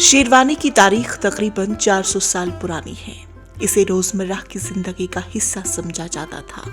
शेरवानी की तारीख तकरीबन 400 साल पुरानी है। इसे रोजमर्रा की जिंदगी का हिस्सा समझा जाता था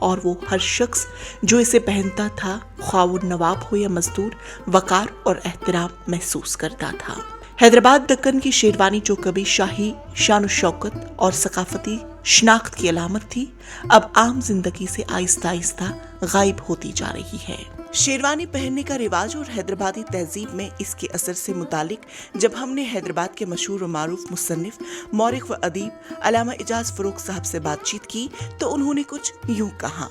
और वो हर शख्स जो इसे पहनता था, ख्वाह वो नवाब हो या मजदूर, वकार और एहतराम महसूस करता था। हैदराबाद दक्कन की शेरवानी जो कभी शाही शान शौकत और सकाफती शनाख्त की अलामत थी, अब आम जिंदगी से आहिस्ता आहिस्ता गायब होती जा रही है। शेरवानी पहनने का रिवाज और हैदराबादी तहजीब में इसके असर से मुतालिक जब हमने हैदराबाद के मशहूर और मारूफ मुसन्निफ, मौरिख व अदीब अल्लामा इजाज फरूक साहब से बातचीत की तो उन्होंने कुछ यूं कहा।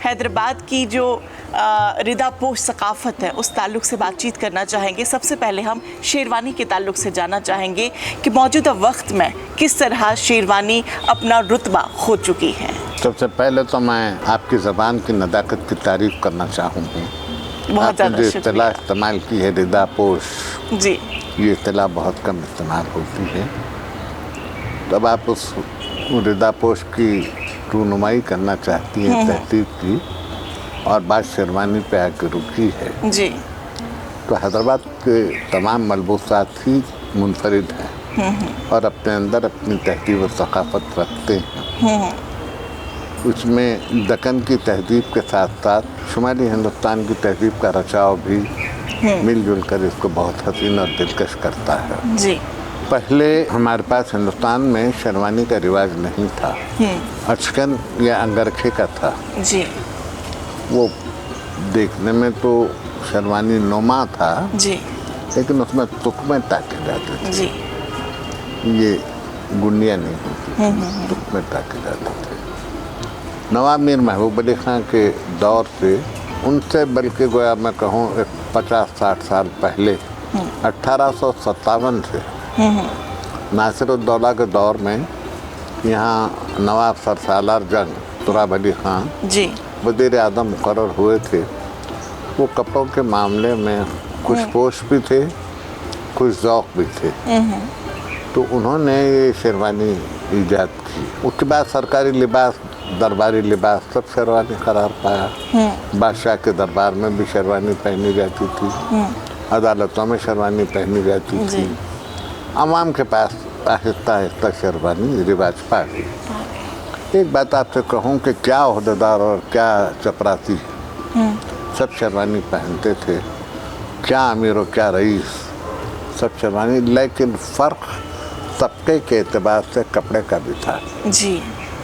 हैदराबाद की जो रिदापोश सकाफत है उस ताल्लुक से बातचीत करना चाहेंगे। सबसे पहले हम शेरवानी के ताल्लुक से जानना चाहेंगे कि मौजूदा वक्त में किस तरह शेरवानी अपना रुतबा खो चुकी है। सबसे पहले तो मैं आपकी ज़बान की नदाकत की तारीफ़ करना चाहूँगी। बहुत ज़्यादा जो इस्तिलाह इस्तेमाल की है रिदापोश, जी, ये इस्तिलाह बहुत कम इस्तेमाल होती है। तब आप उस रिदापोश की रूनुमाई करना चाहती हैं तहजीब की और बात शेरवानी पे आके रुकी है जी, तो हैदराबाद के तमाम मलबूसात ही मुनफरिद हैं और अपने अंदर अपनी तहजीब और सकाफत रखते हैं। उसमें दक्कन की तहजीब के साथ साथ शुमाली हिंदुस्तान की तहजीब का रचाव भी मिलजुल कर इसको बहुत हसीन और दिलकश करता है जी। पहले हमारे पास हिंदुस्तान में शेरवानी का रिवाज नहीं था। अचकन या अंगरखे का था जी, वो देखने में तो शेरवानी नुमा था जी, लेकिन उसमें तुकमे टाके जाते थे जी, ये गुंडियाँ नहीं होती, तुकमे टाके जाते थे। नवाब मीर महबूब अली खां के दौर से उनसे बल्कि गोया मैं कहूँ 50-60 साल पहले 1857 से नासिरुद्दौला के दौर में यहाँ नवाब सरसालार जंग तुराब अली खां जी, वज़ीर आज़म मुकर्रर हुए थे। वो कपड़ों के मामले में कुछ पोश भी थे, कुछ ज़ौक़ भी थे, तो उन्होंने ये शेरवानी ईजाद की। उसके बाद सरकारी लिबास, दरबारी लिबास सब शेरवानी करार पाया। बादशाह के दरबार में भी शेरवानी पहनी जाती थी, अदालतों में शेरवानी पहनी जाती थी। आवाम के पास आहिस्ता आहिस्ता शेरवानी रिवाज पा गई। एक बात आपसे कहूँ कि क्या ओहदेदार और क्या चपरासी सब शेरवानी पहनते थे, क्या अमीर और क्या रईस सब शेरवानी, लेकिन फ़र्क तबके के एतबार से कपड़े का भी था जी,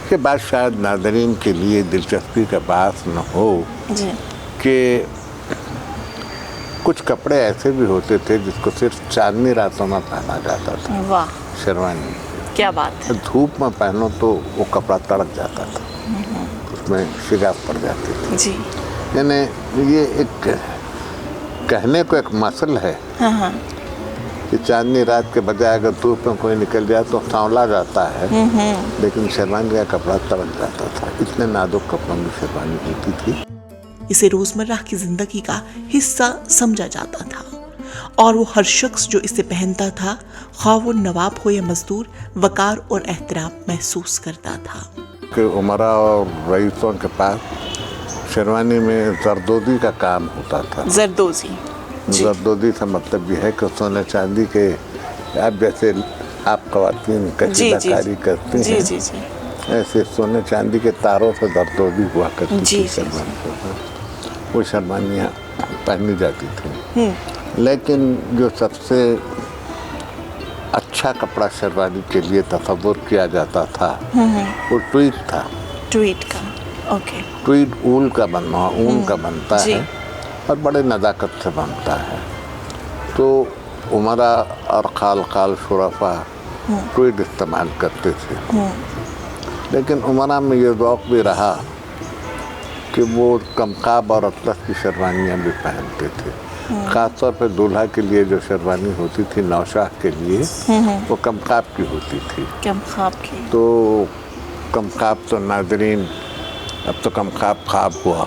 कि बात शायद नाज़रीन के लिए दिलचस्पी का बात न हो जी, कि कुछ कपड़े ऐसे भी होते थे जिसको सिर्फ चांदनी रातों में पहना जाता था। वाह, शेरवानी क्या बात है। धूप में पहनो तो वो कपड़ा तड़क जाता था, उसमें शिगाफ पड़ जाती थी जी, यानी ये एक कहने को एक मसल है कि चांदनी रात के बजाय अगर धूप में कोई निकल जाए तो सांवला जाता है, लेकिन शेरवानी का कपड़ा तड़क जाता था। इतने नाजुक कपड़ों में शेरवानी होती थी। इसे रोजमर्रा की जिंदगी का हिस्सा समझा जाता था और वो हर शख्स जो इसे पहनता था, ख्वाह वो नवाब हो या मजदूर, वकार और एहतराम महसूस करता था। कि उमरा और रईसों के पास शेरवानी में जरदोजी का काम होता था। जरदोजी, जरदोजी से मतलब ये है कि सोने चांदी के, आप जैसे आप ख़वातीन कचीलाकारी करती हैं, जी, जी, जी, ऐसे सोने चांदी के तारों से जरदोजी हुआ करती जी, थी शेरवानी। वो शेरवानियाँ पहनी जाती थी, लेकिन जो सबसे अच्छा कपड़ा शेरवानी के लिए तसव्वुर किया जाता था वो ट्वीड था। ट्वीड का, ओके, ट्वीड ऊन का बनता जी, है और बड़े नज़ाकत से बनता है। तो उमरा और खाल शुरफा ट्वीड इस्तेमाल करते थे, लेकिन उमरा में ये ज़ौक़ भी रहा कि वो कमकाब और अतलस की शेरवानियाँ भी पहनते थे। ख़ास तौर पर दूल्हा के लिए जो शेरवानी होती थी, नौशाह के लिए, वो कमकाब की होती थी। कमकाब की, तो कमकाब तो नाज़रीन, अब तो कमकाब ख्वाब हुआ।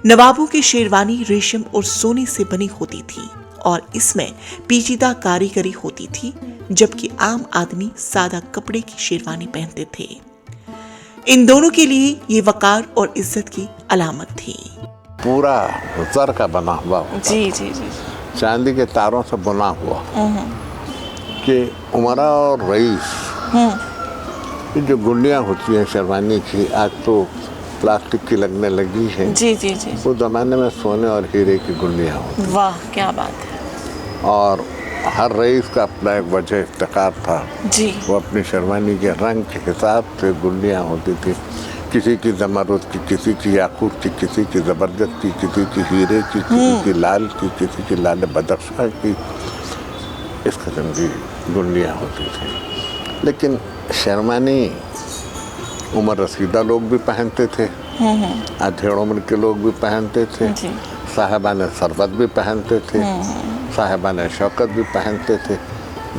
नवाबों की शेरवानी रेशम और सोने से बनी होती थी और इसमें पेचीदा कारीगरी होती थी, जबकि आम आदमी सादा कपड़े की शेरवानी पहनते थे। इन दोनों के लिए ये वकार और इज्जत की अलामत थी। पूरा ज़र का बना हुआ होता जी, जी, जी, चांदी के तारों से बुना हुआ कि उमरा और रईस, ये जो गुंडियाँ होती हैं शेरवानी की, आज तो प्लास्टिक की लगने लगी है। जी जी जी। उस जमाने में सोने और हीरे की गुंडियाँ होती। वाह क्या बात है। और हर रईस का अपना एक वजह इफ्तिखार था जी। वो अपनी शेरवानी के रंग के हिसाब से गुंडियाँ होती थी, किसी की जमरुद की, किसी की याकूत की, किसी की ज़बरदस्त की, किसी की हीरे की, किसी की लाल की, किसी की लाल बदख्शा की, इस किस्म की गुंडियाँ होती थी। लेकिन शेरवानी उम्र रसीदा लोग भी पहनते थे, अधेड़ उम्र के लोग भी पहनते थे, साहिबान सरबत भी पहनते थे, साहिबान शौकत भी पहनते थे,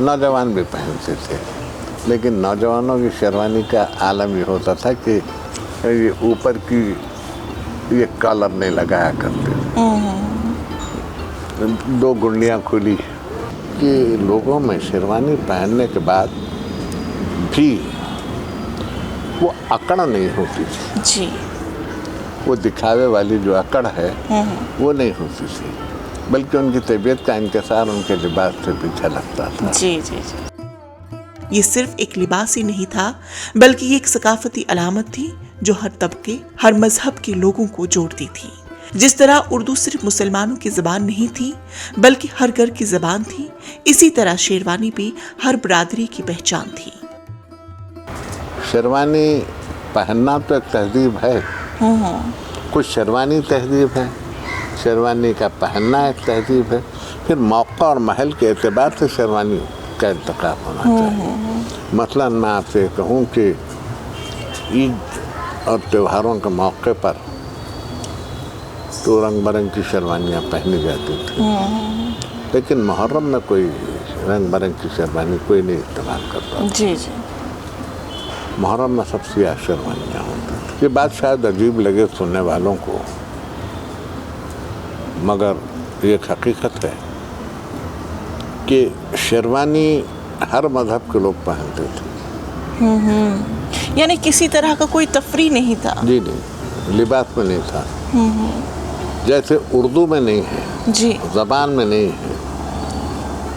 नौजवान भी पहनते थे। लेकिन नौजवानों की शेरवानी का आलम ये होता था कि ये ऊपर की ये कॉलर नहीं लगाया करते, दो गुंडियाँ खुली कि लोगों में शेरवानी पहनने के बाद भी वो अकड़ नहीं होती थी जी। वो दिखावे वाली जो अकड़ है वो नहीं होती थी, बल्कि उनकी तबीयत का इंकसार उनके लिबास से भी झलकता था। जी जी जी। ये सिर्फ एक लिबास ही नहीं था, बल्कि ये एक सकाफती अलामत थी जो हर तबके, हर मजहब के लोगों को जोड़ती थी। जिस तरह उर्दू सिर्फ मुसलमानों की ज़बान नहीं थी, बल्कि हर घर की ज़बान थी, इसी तरह शेरवानी भी हर बरादरी की पहचान थी। शेरवानी पहनना तो एक तहजीब है, कुछ शेरवानी तहजीब है, शेरवानी का पहनना एक तहजीब है, फिर मौका और महल के एतबार से शेरवानी का इंतखाब होना चाहिए। मसलन मैं आपसे कहूँ कि ईद और त्योहारों के मौके पर तो रंग बरंग की शेरवानियाँ पहनी जाती थी, लेकिन मुहर्रम में कोई रंग बरंग की शेरवानी कोई नहीं इस्तेमाल करता। जी जी। मुहर्रम में सब सियाह शेरवानियाँ होती थी। ये बात शायद अजीब लगे सुनने वालों को, मगर ये एक हकीकत है कि शेरवानी हर मजहब के लोग पहनते थे। यानी किसी तरह का कोई तफरी नहीं था। जी नहीं, लिबास में नहीं था। जैसे उर्दू में नहीं है, जी। ज़बान में नहीं है।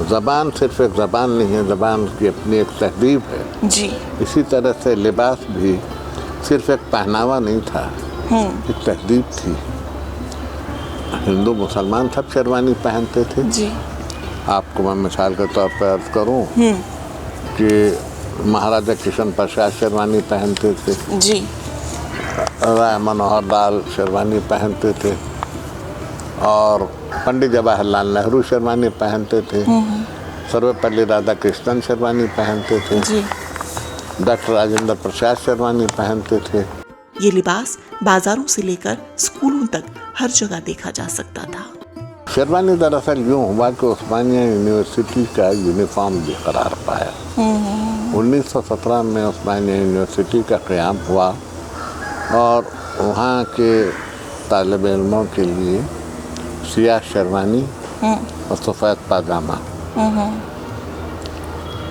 ज़बान सिर्फ एक ज़बान नहीं है, ज़बान की अपनी एक तहजीब है। जी। इसी तरह से लिबास भी सिर्फ एक पहनावा नहीं था, एक तहजीब थी। हिंदू मुसलमान सब शेरवानी पहनते थे। जी। आपको मैं मिसाल के तौर पर अर्ज करूं कि महाराजा किशन प्रसाद शेरवानी पहनते थे, जी। राय मनोहर लाल शेरवानी पहनते थे, और पंडित जवाहरलाल नेहरू शेरवानी पहनते थे, सर्वपल्ली राधाकृष्णन शेरवानी पहनते थे, जी। डॉक्टर राजेंद्र प्रसाद शेरवानी पहनते थे। ये लिबास बाजारों से लेकर स्कूलों तक हर जगह देखा जा सकता था। शेरवानी दरअसल यूँ हुआ कि उस्मानिया यूनिवर्सिटी का यूनिफॉर्म भी करार पाया। 1917 में उस्मानिया यूनिवर्सिटी का क़याम हुआ और वहाँ के तालिब इल्मों के लिए सियाह शेरवानी और सफ़ेद पाजामा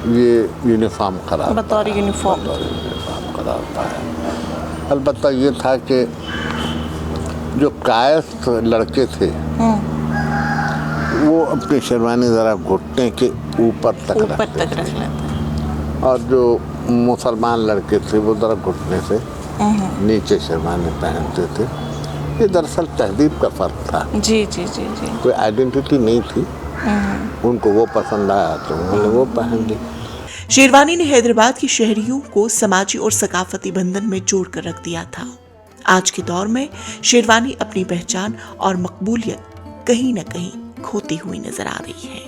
ये यूनिफॉर्म करार बतौर यूनिफॉर्म करार पाया। अलबत्ता ये था कि जो कायस्थ लड़के थे वो अपनी शेरवानी ज़रा घुटने के ऊपर तक रखते थे, और जो मुसलमान लड़के थे वो ज़रा घुटने से नीचे शेरवानी पहनते थे। ये दरअसल तहजीब का फ़र्क था। जी जी जी जी। कोई आइडेंटिटी नहीं थी, उनको वो पसंद आया तो उन्होंने वो पहन ली। शेरवानी ने हैदराबाद के शहरियों को समाजी और सकाफती बंधन में जोड़कर रख दिया था। आज के दौर में शेरवानी अपनी पहचान और मकबूलियत कहीं न कहीं खोती हुई नजर आ रही है।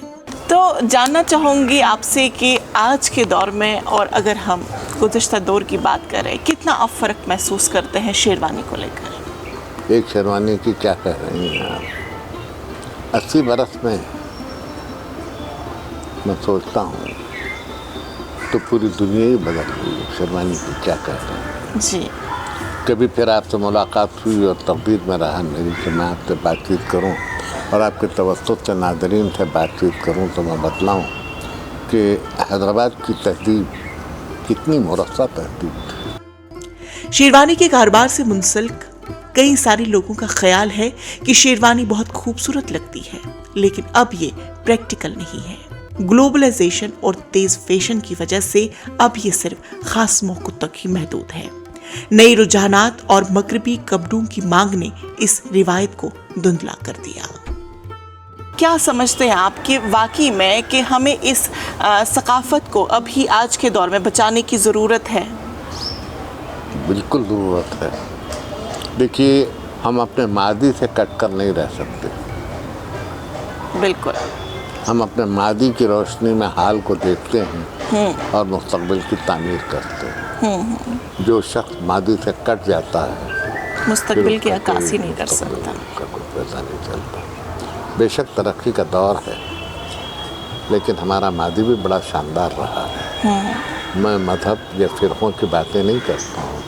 तो जानना चाहूँगी आपसे कि आज के दौर में, और अगर हम गुज़श्ता दौर की बात करें, कितना आप फ़र्क महसूस करते हैं शेरवानी को लेकर? एक शेरवानी की क्या कह रही हैं आप? 80 बरस में मैं सोचता हूँ तो पूरी दुनिया ही बदल गई। शेरवानी की क्या कह रहे हैं जी। कभी फिर आपसे मुलाकात हुई और तकदीर में रहा मेरी कि मैं आपसे बातचीत करूं और आपके तवस्सुत से नाज़रीन से बातचीत करूं, तो मैं बतलाऊं कि हैदराबाद की तहजीब कितनी मुरस्सा तहजीब थी। शेरवानी के कारोबार से मुंसलिक कई सारे लोगों का ख्याल है कि शेरवानी बहुत खूबसूरत लगती है लेकिन अब ये प्रैक्टिकल नहीं है। ग्लोबलाइजेशन और तेज फैशन की वजह से अब ये सिर्फ खास मौकों तक ही महदूद है। नए रुझानात और मगरबी कपड़ों की मांग ने इस रिवायत को धुंधला कर दिया। क्या समझते हैं आप कि वाकई में कि हमें इस सकाफत को अभी आज के दौर में बचाने की ज़रूरत है? बिल्कुल ज़रूरत है। देखिए, हम अपने मादी से कट कर नहीं रह सकते। बिल्कुल। हम अपने मादी की रोशनी में हाल को देखते हैं और मुस्तकबिल की तामीर करते हैं। जो शख्स मादी से कट जाता है मुस्तकबिल की अक्कासी नहीं कर सकता। का कोई पता नहीं चलता। बेशक तरक्की का दौर है, लेकिन हमारा मादी भी बड़ा शानदार रहा है। मैं मजहब या फिरकों की बातें नहीं करता हूँ,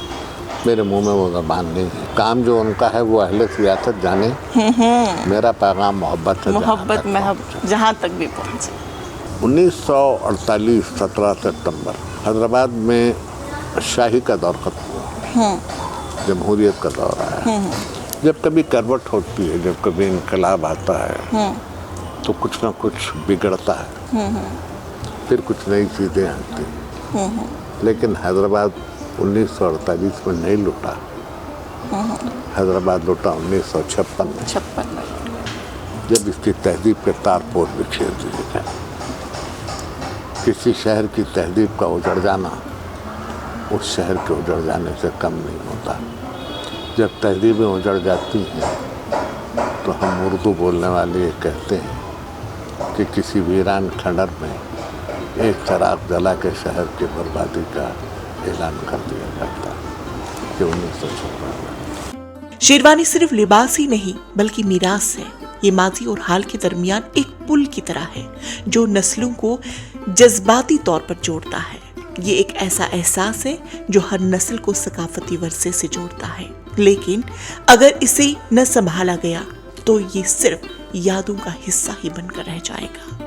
मेरे मुंह में वो ज़बान नहीं है। काम जो उनका है वो अहले सियासत जाने। मेरा पैगाम मोहब्बत है, मोहब्बत जहाँ तक भी पहुँचे। 1948 17 सितंबर हैदराबाद में शाही का दौर खत्म हुआ, जमहूरियत का दौर आया। जब कभी करवट होती है, जब कभी इनकलाब आता है, तो कुछ ना कुछ बिगड़ता है, फिर कुछ नई चीज़ें आती। लेकिन हैदराबाद 1948 में नहीं लुटा। हैदराबाद लुटा 1956 में, जब इसकी तहजीब के तारपोर बिखेर दिए गए। किसी शहर की तहजीब का उजड़ जाना उस शहर के उजड़ जाने से कम नहीं होता। जब तहजीबें उजड़ जाती हैं तो हम उर्दू बोलने वाले ये कहते हैं कि किसी वीरान खंडर में एक चराग जला के शहर की बर्बादी का ऐलान कर दिया जाता है। कि 1956 शेरवानी सिर्फ लिबास ही नहीं बल्कि मीरास है। ये माजी और हाल के दरमियान एक पुल की तरह है जो नस्लों को जज्बाती तौर पर जोड़ता है। ये एक ऐसा एहसास है जो हर नस्ल को सकाफती वर्से से जोड़ता है, लेकिन अगर इसे न संभाला गया तो ये सिर्फ यादों का हिस्सा ही बनकर रह जाएगा।